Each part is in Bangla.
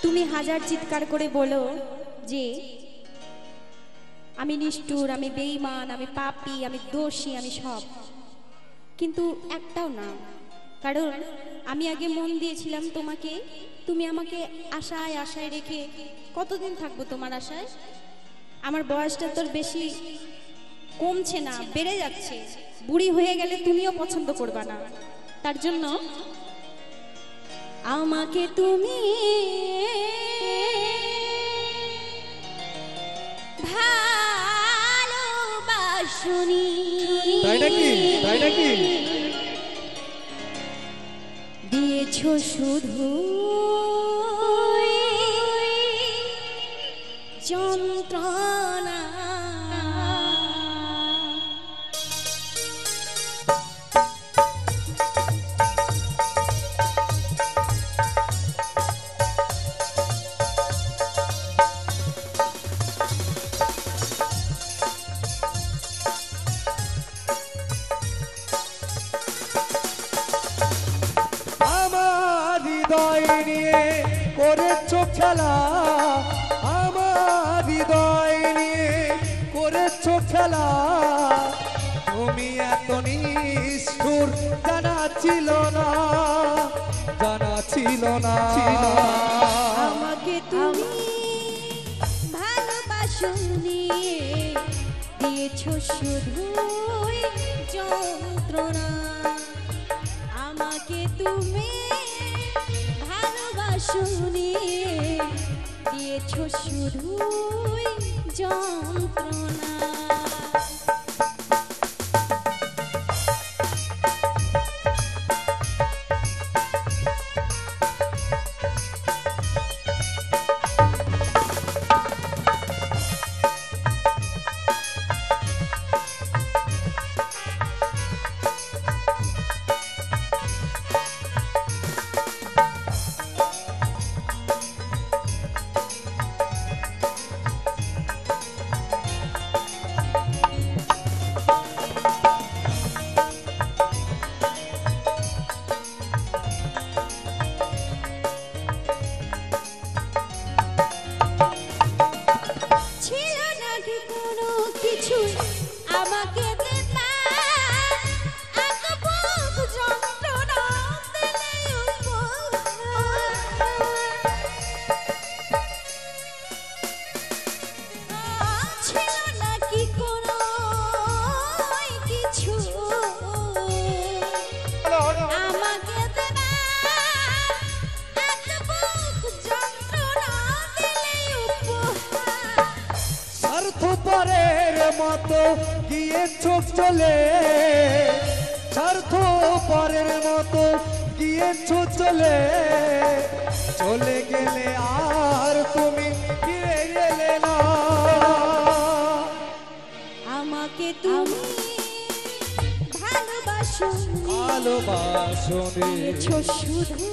তুমি হাজার চিৎকার করে বলো যে আমি নিষ্ঠুর, আমি বেঈমান, আমি পাপী, আমি দোষী, আমি সব, কিন্তু একটাও না। কারণ আমি আগে মন দিয়েছিলাম তোমাকে, তুমি আমাকে আশায় আশায় রেখে কতদিন থাকবো তোমার আশায়? আমার বয়সটা তোর বেশি কমছে না, বেড়ে যাচ্ছে। বুড়ি হয়ে গেলে তুমিও পছন্দ করবা না। তার জন্য আমাকে তুমি ভালোবাসনি, তাই নাকি? তাই নাকি? দিয়েছো শুধু যন্ত্রণা। হৃদয় নিয়ে করেছো খেলা, আমার হৃদয় নিয়ে করেছো খেলা। তুমি এত নিষ্ঠুর জানা ছিল না, জানা ছিল না। আমাকে তুমি ভালোবাসনি, দিয়েছো শুধু যন্ত্রণা। আমাকে তুমি ভালোবাসনি, দিয়েছো শুধু যন্ত্রণা। আমাকে স্বার্থপরের মতো গিয়ে চোখ চলে, স্বার্থপরের মতো গিয়ে চোখ চলে। চলে গেলে আর তুমি ফিরে এলে না। আমাকে তুমি ভালোবাসনি, দিয়েছো শুধু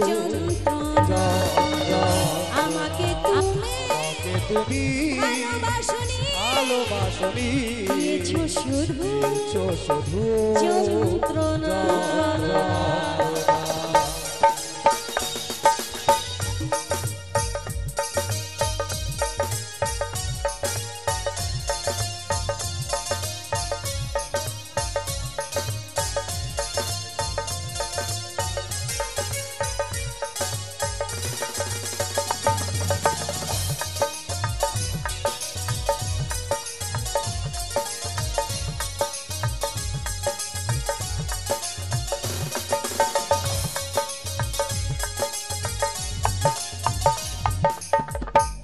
যন্ত্রণা। আমাকে তুমি ভালোবাসনি, দিয়েছো শুধু যন্ত্রণা।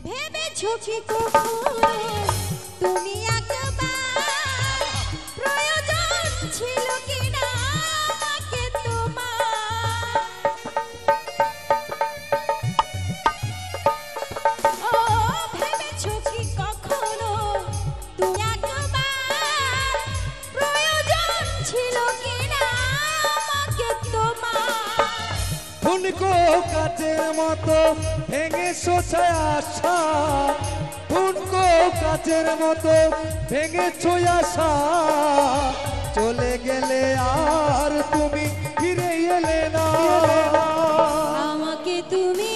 ভেবেছো কি কখনো তুমি একবার প্রয়োজন ছিল কিনা আমাকে তোমার? ও ভেবেছো কি কখনো তুমি একবার প্রয়োজন ছিল কিনা আমাকে তোমার? ঠুনকো কাচের মতো ভেঙে সোছায় আশা, ঠুনকো কাচের মতো ভেঙে আশা। চলে গেলে আর তুমি ফিরে এলে না। আমাকে তুমি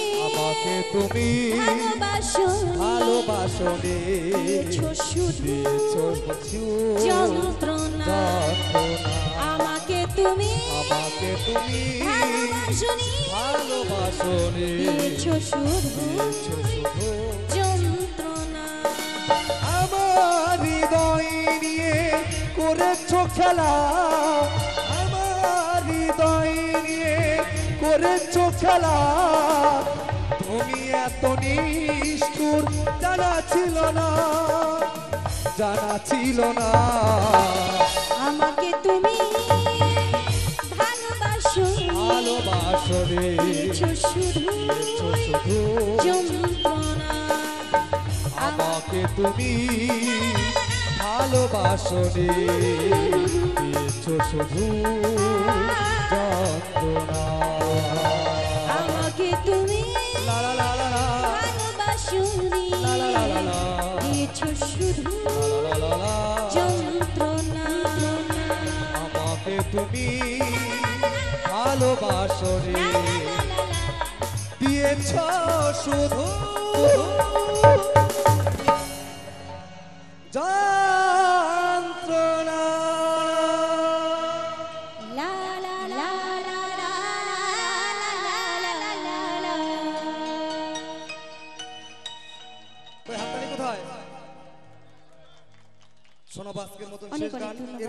ভালোবাসনি দিয়েছো শুধু যন্ত্রণা আমাকে তুমি ভালোবাসনি দিয়েছো শুধু যন্ত্রণা আমার হৃদয় নিয়ে করেছো খেলা আমার হৃদয় নিয়ে করেছো খেলা তুমি এত নিষ্ঠুর জানা ছিল না আমাকে তুমি ভালোবাসনি দিয়েছো শুধু যন্ত্রণা আমাকে তুমি ভালোবাসনি দিয়েছো শুধু যন্ত্রণা আমাকে তুমি লা লা লা লা লা ভালোবাসনি লা লা লা লা দিয়েছো শুধু লা লা লা যন্ত্রণা আমাকে তুমি ভালোবাসনি দিয়েছ শুধু যন্ত্রণা লা লা লা লা লা লা হাততালি কোথায়? শোনো বাস্কের মতন অনেক শেষ অনেক গান ধন্যবাদ।